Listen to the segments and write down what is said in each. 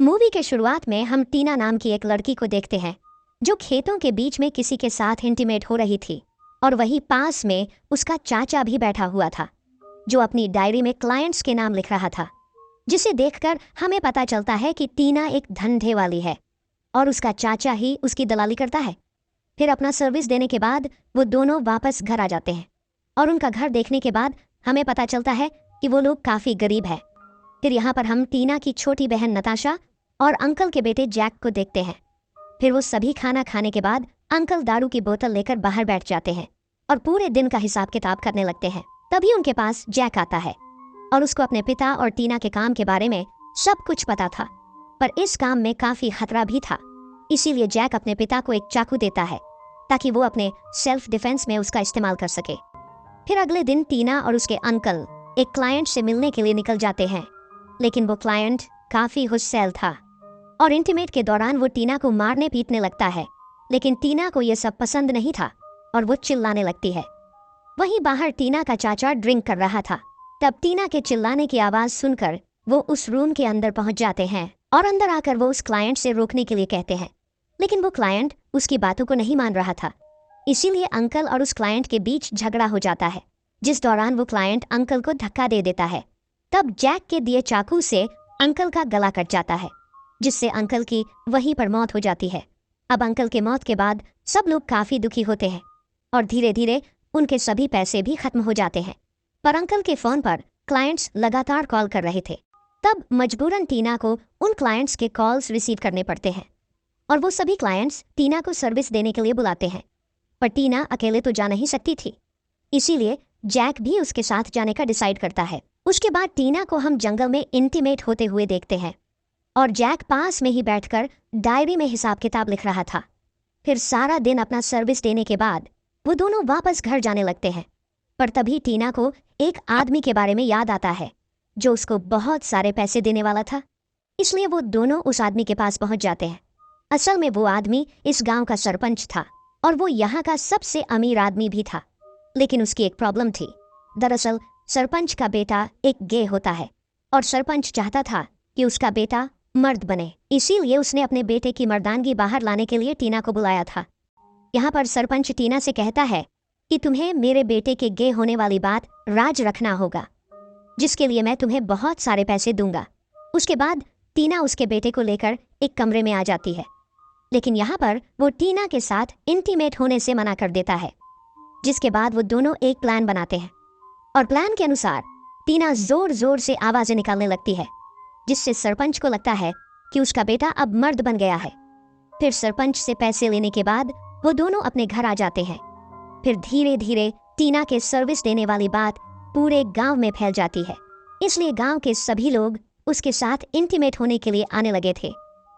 Movie के शुरुआत में हम टीना नाम की एक लड़की को देखते हैं जो खेतों के बीच में किसी के साथ इंटीमेट हो रही थी और वहीं पास में उसका चाचा भी बैठा हुआ था जो अपनी डायरी में क्लाइंट्स के नाम लिख रहा था, जिसे देखकर हमें पता चलता है कि टीना एक धंधे वाली है और उसका चाचा ही उसकी दलाली करता है। फिर अपना सर्विस देने के बाद वो दोनों वापस घर आ जाते हैं और उनका घर देखने के बाद हमें पता चलता है कि वो लोग काफ़ी गरीब है। फिर यहाँ पर हम टीना की छोटी बहन नताशा और अंकल के बेटे जैक को देखते हैं। फिर वो सभी खाना खाने के बाद अंकल दारू की बोतल लेकर बाहर बैठ जाते हैं और पूरे दिन का हिसाब किताब करने लगते हैं। तभी उनके पास जैक आता है और उसको अपने पिता और टीना के काम के बारे में सब कुछ पता था, पर इस काम में काफी खतरा भी था। इसीलिए जैक अपने पिता को एक चाकू देता है ताकि वो अपने सेल्फ डिफेंस में उसका इस्तेमाल कर सके। फिर अगले दिन टीना और उसके अंकल एक क्लाइंट से मिलने के लिए निकल जाते हैं, लेकिन वो क्लाइंट काफी गुस्सैल था और इंटीमेट के दौरान वो टीना को मारने पीटने लगता है, लेकिन टीना को यह सब पसंद नहीं था और वो चिल्लाने लगती है। वहीं बाहर टीना का चाचा ड्रिंक कर रहा था। तब टीना के चिल्लाने की आवाज सुनकर वो उस रूम के अंदर पहुंच जाते हैं और अंदर आकर वो उस क्लाइंट से रोकने के लिए कहते हैं, लेकिन वो क्लाइंट उसकी बातों को नहीं मान रहा था। इसीलिए अंकल और उस क्लाइंट के बीच झगड़ा हो जाता है, जिस दौरान वो क्लाइंट अंकल को धक्का दे देता है। तब जैक के दिए चाकू से अंकल का गला कट जाता है, जिससे अंकल की वहीं पर मौत हो जाती है। अब अंकल के मौत के बाद सब लोग काफी दुखी होते हैं और धीरे धीरे उनके सभी पैसे भी खत्म हो जाते हैं। पर अंकल के फोन पर क्लाइंट्स लगातार कॉल कर रहे थे। तब मजबूरन टीना को उन क्लाइंट्स के कॉल्स रिसीव करने पड़ते हैं और वो सभी क्लाइंट्स टीना को सर्विस देने के लिए बुलाते हैं, पर टीना अकेले तो जा नहीं सकती थी। इसीलिए जैक भी उसके साथ जाने का डिसाइड करता है। उसके बाद टीना को हम जंगल में इंटीमेट होते हुए देखते हैं और जैक पास में ही बैठकर डायरी में हिसाब किताब लिख रहा था। फिर सारा दिन अपना सर्विस देने के बाद वो दोनों वापस घर जाने लगते हैं, पर तभी टीना को एक आदमी के बारे में याद आता है जो उसको बहुत सारे पैसे देने वाला था। इसलिए वो दोनों उस आदमी के पास पहुंच जाते हैं। असल में वो आदमी इस गांव का सरपंच था और वो यहाँ का सबसे अमीर आदमी भी था, लेकिन उसकी एक प्रॉब्लम थी। दरअसल सरपंच का बेटा एक गे होता है और सरपंच चाहता था कि उसका बेटा मर्द बने। इसीलिए उसने अपने बेटे की मर्दानगी बाहर लाने के लिए टीना को बुलाया था। यहाँ पर सरपंच टीना से कहता है कि तुम्हें मेरे बेटे के गे होने वाली बात राज रखना होगा, जिसके लिए मैं तुम्हें बहुत सारे पैसे दूंगा। उसके बाद टीना उसके बेटे को लेकर एक कमरे में आ जाती है, लेकिन यहाँ पर वो टीना के साथ इंटीमेट होने से मना कर देता है। जिसके बाद वो दोनों एक प्लान बनाते हैं और प्लान के अनुसार टीना जोर जोर से आवाजें निकालने लगती है, जिससे सरपंच को लगता है कि उसका बेटा अब मर्द बन गया है। फिर सरपंच से पैसे लेने के बाद वो दोनों अपने घर आ जाते हैं। फिर धीरे धीरे टीना के सर्विस देने वाली बात पूरे गांव में फैल जाती है। इसलिए गांव के सभी लोग उसके साथ इंटीमेट होने के लिए आने लगे थे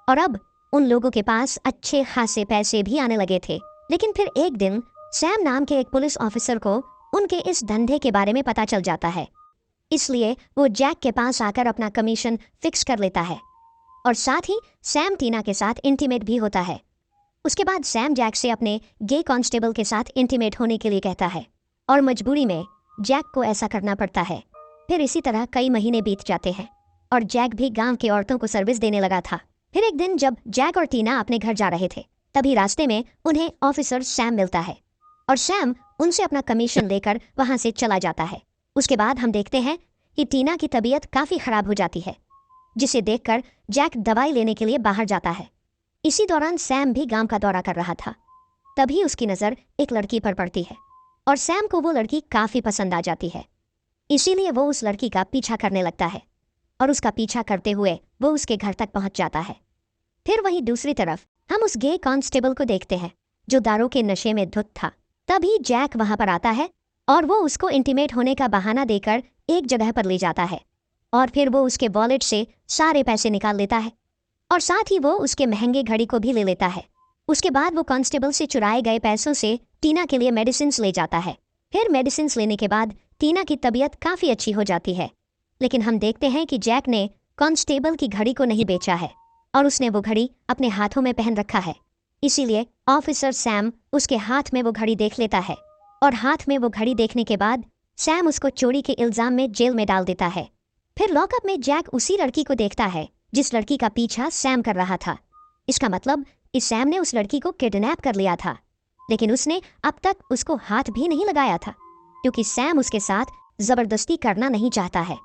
और अब उन लोगों के पास अच्छे खासे पैसे भी आने लगे थे। लेकिन फिर एक दिन सैम नाम के एक पुलिस ऑफिसर को उनके इस धंधे के बारे में पता चल जाता है। इसलिए वो जैक के पास आकर अपना कमीशन फिक्स कर लेता है और साथ ही सैम टीना के साथ इंटीमेट भी होता है। उसके बाद सैम जैक से अपने गे कांस्टेबल के साथ इंटीमेट होने के लिए कहता है और मजबूरी में जैक को ऐसा करना पड़ता है। फिर इसी तरह कई महीने बीत जाते हैं और जैक भी गांव की औरतों को सर्विस देने लगा था। फिर एक दिन जब जैक और टीना अपने घर जा रहे थे, तभी रास्ते में उन्हें ऑफिसर सैम मिलता है और सैम उनसे अपना कमीशन लेकर वहां से चला जाता है। उसके बाद हम देखते हैं कि टीना की तबीयत काफी खराब हो जाती है, जिसे देखकर जैक दवाई लेने के लिए बाहर जाता है। इसी दौरान सैम भी गांव का दौरा कर रहा था। तभी उसकी नजर एक लड़की पर पड़ती है और सैम को वो लड़की काफी पसंद आ जाती है। इसीलिए वो उस लड़की का पीछा करने लगता है और उसका पीछा करते हुए वो उसके घर तक पहुंच जाता है। फिर वहीं दूसरी तरफ हम उस गे कांस्टेबल को देखते हैं जो दारू के नशे में धुत था। तभी जैक वहां पर आता है और वो उसको इंटीमेट होने का बहाना देकर एक जगह पर ले जाता है और फिर वो उसके वॉलेट से सारे पैसे निकाल लेता है और साथ ही वो उसके महंगे घड़ी को भी ले लेता है। उसके बाद वो कांस्टेबल से चुराए गए पैसों से टीना के लिए मेडिसिन ले जाता है। फिर मेडिसिन लेने के बाद टीना की तबीयत काफी अच्छी हो जाती है, लेकिन हम देखते हैं कि जैक ने कांस्टेबल की घड़ी को नहीं बेचा है और उसने वो घड़ी अपने हाथों में पहन रखा है। इसीलिए ऑफिसर सैम उसके हाथ में वो घड़ी देख लेता है और हाथ में वो घड़ी देखने के बाद सैम उसको चोरी के इल्जाम में जेल में डाल देता है। फिर लॉकअप में जैक उसी लड़की को देखता है जिस लड़की का पीछा सैम कर रहा था। इसका मतलब इस सैम ने उस लड़की को किडनैप कर लिया था, लेकिन उसने अब तक उसको हाथ भी नहीं लगाया था, क्योंकि सैम उसके साथ जबरदस्ती करना नहीं चाहता है,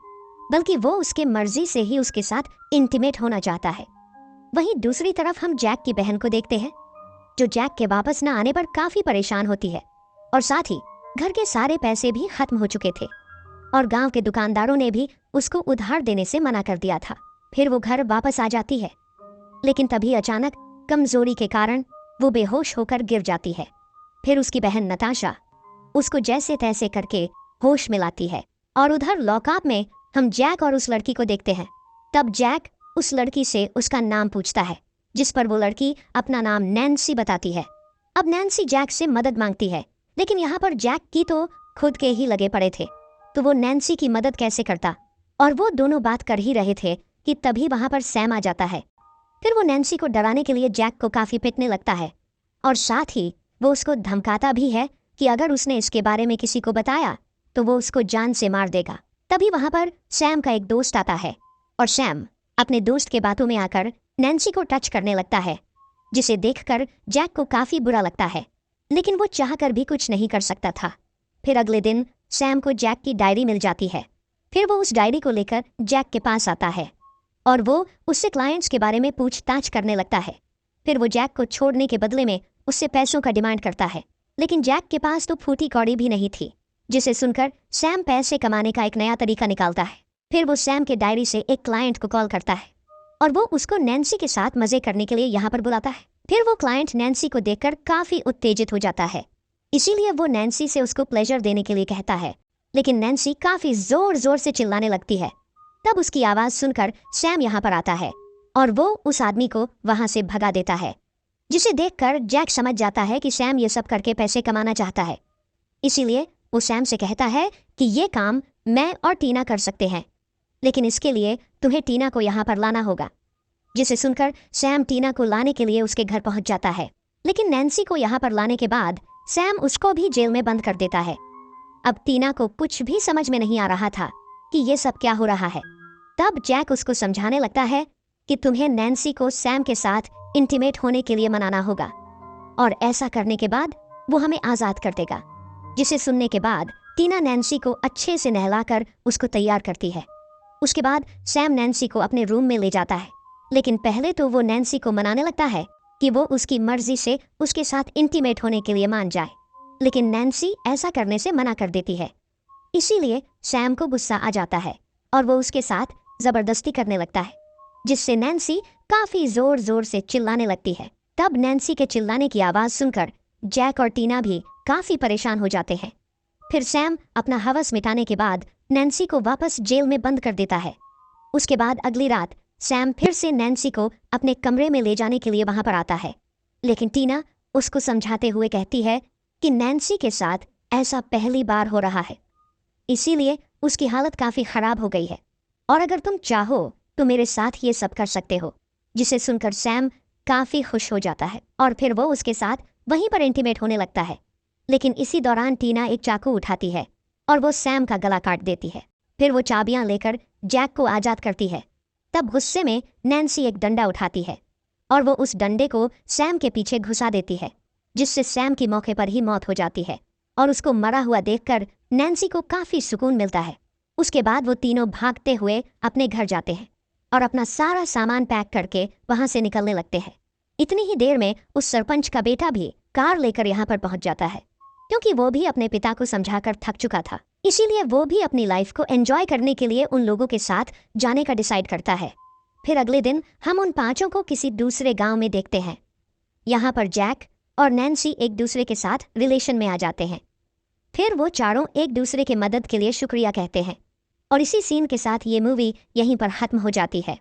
बल्कि वो उसके मर्जी से ही उसके साथ इंटीमेट होना चाहता है। वहीं दूसरी तरफ हम जैक की बहन को देखते हैं, जो जैक के वापस न आने पर काफी परेशान होती है, और साथ ही घर के सारे पैसे भी खत्म हो चुके थे और गांव के दुकानदारों ने भी उसको उधार देने से मना कर दिया था। फिर वो घर वापस आ जाती है, लेकिन तभी अचानक कमजोरी के कारण वो बेहोश होकर गिर जाती है। फिर उसकी बहन नताशा उसको जैसे तैसे करके होश में लाती है, और उधर लॉकअप में हम जैक और उस लड़की को देखते हैं। तब जैक उस लड़की से उसका नाम पूछता है, जिस पर वो लड़की अपना नाम नैन्सी बताती है। अब नैन्सी जैक से मदद मांगती है, लेकिन यहाँ पर जैक की तो खुद के ही लगे पड़े थे, तो वो नैन्सी की मदद कैसे करता। और वो दोनों बात कर ही रहे थे कि तभी वहां पर सैम आ जाता है। फिर वो नैन्सी को डराने के लिए जैक को काफी पिटने लगता है, और साथ ही वो उसको धमकाता भी है कि अगर उसने इसके बारे में किसी को बताया तो वो उसको जान से मार देगा। तभी वहां पर सैम का एक दोस्त आता है, और सैम अपने दोस्त के बातों में आकर नैन्सी को टच करने लगता है, जिसे देखकर जैक को काफी बुरा लगता है, लेकिन वो चाहकर भी कुछ नहीं कर सकता था। फिर अगले दिन सैम को जैक की डायरी मिल जाती है। फिर वो उस डायरी को लेकर जैक के पास आता है, और वो उससे क्लाइंट्स के बारे में पूछताछ करने लगता है। फिर वो जैक को छोड़ने के बदले में उससे पैसों का डिमांड करता है, लेकिन जैक के पास तो फूटी कौड़ी भी नहीं थी, जिसे सुनकर सैम पैसे कमाने का एक नया तरीका निकालता है। फिर वो सैम के डायरी से एक क्लाइंट को कॉल करता है, और वो उसको नैन्सी के साथ मजे करने के लिए यहाँ पर बुलाता है। फिर वो क्लाइंट नैन्सी को देखकर काफी उत्तेजित हो जाता है, इसीलिए वो नैन्सी से उसको प्लेजर देने के लिए कहता है, लेकिन नैन्सी काफी जोर जोर से चिल्लाने लगती है। तब उसकी आवाज सुनकर सैम यहाँ पर आता है, और वो उस आदमी को वहां से भगा देता है, जिसे देखकर जैक समझ जाता है कि सैम ये सब करके पैसे कमाना चाहता है। इसीलिए वो सैम से कहता है कि ये काम मैं और टीना कर सकते हैं, लेकिन इसके लिए तुम्हें टीना को यहाँ पर लाना होगा। जिसे सुनकर सैम टीना को लाने के लिए उसके घर पहुंच जाता है, लेकिन नैन्सी को यहाँ पर लाने के बाद सैम उसको भी जेल में बंद कर देता है। अब टीना को कुछ भी समझ में नहीं आ रहा था कि ये सब क्या हो रहा है। तब जैक उसको समझाने लगता है कि तुम्हें नैन्सी को सैम के साथ इंटीमेट होने के लिए मनाना होगा, और ऐसा करने के बाद वो हमें आजाद कर देगा। जिसे सुनने के बाद टीना नैन्सी को अच्छे से नहलाकर उसको तैयार करती है। उसके बाद सैम नैन्सी को अपने रूम में ले जाता है, लेकिन पहले तो वो नैन्सी को मनाने लगता है कि वो उसकी मर्जी से उसके साथ इंटीमेट होने के लिए मान जाए, लेकिन नैन्सी ऐसा करने से मना कर देती है। इसीलिए सैम को गुस्सा आ जाता है, और वो उसके साथ जबरदस्ती करने लगता है, जिससे नैन्सी काफी जोर जोर से चिल्लाने लगती है। तब नैन्सी के चिल्लाने की आवाज सुनकर जैक और टीना भी काफी परेशान हो जाते हैं। फिर सैम अपना हवस मिटाने के बाद नैन्सी को वापस जेल में बंद कर देता है। उसके बाद अगली रात सैम फिर से नैन्सी को अपने कमरे में ले जाने के लिए वहां पर आता है, लेकिन टीना उसको समझाते हुए कहती है कि नैन्सी के साथ ऐसा पहली बार हो रहा है, इसीलिए उसकी हालत काफी खराब हो गई है, और अगर तुम चाहो तो मेरे साथ ये सब कर सकते हो। जिसे सुनकर सैम काफी खुश हो जाता है, और फिर वो उसके साथ वहीं पर इंटीमेट होने लगता है। लेकिन इसी दौरान टीना एक चाकू उठाती है, और वो सैम का गला काट देती है। फिर वो चाबियां लेकर जैक को आजाद करती है। तब गुस्से में नैन्सी एक डंडा उठाती है, और वो उस डंडे को सैम के पीछे घुसा देती है, जिससे सैम की मौके पर ही मौत हो जाती है। और उसको मरा हुआ देखकर नैन्सी को काफी सुकून मिलता है। उसके बाद वो तीनों भागते हुए अपने घर जाते हैं, और अपना सारा सामान पैक करके वहां से निकलने लगते हैं। इतनी ही देर में उस सरपंच का बेटा भी कार लेकर यहाँ पर पहुंच जाता है, क्योंकि वो भी अपने पिता को समझाकर थक चुका था। इसीलिए वो भी अपनी लाइफ को एंजॉय करने के लिए उन लोगों के साथ जाने का डिसाइड करता है। फिर अगले दिन हम उन पांचों को किसी दूसरे गांव में देखते हैं। यहाँ पर जैक और नैन्सी एक दूसरे के साथ रिलेशन में आ जाते हैं। फिर वो चारों एक दूसरे के मदद के लिए शुक्रिया कहते हैं, और इसी सीन के साथ ये मूवी यहीं पर खत्म हो जाती है।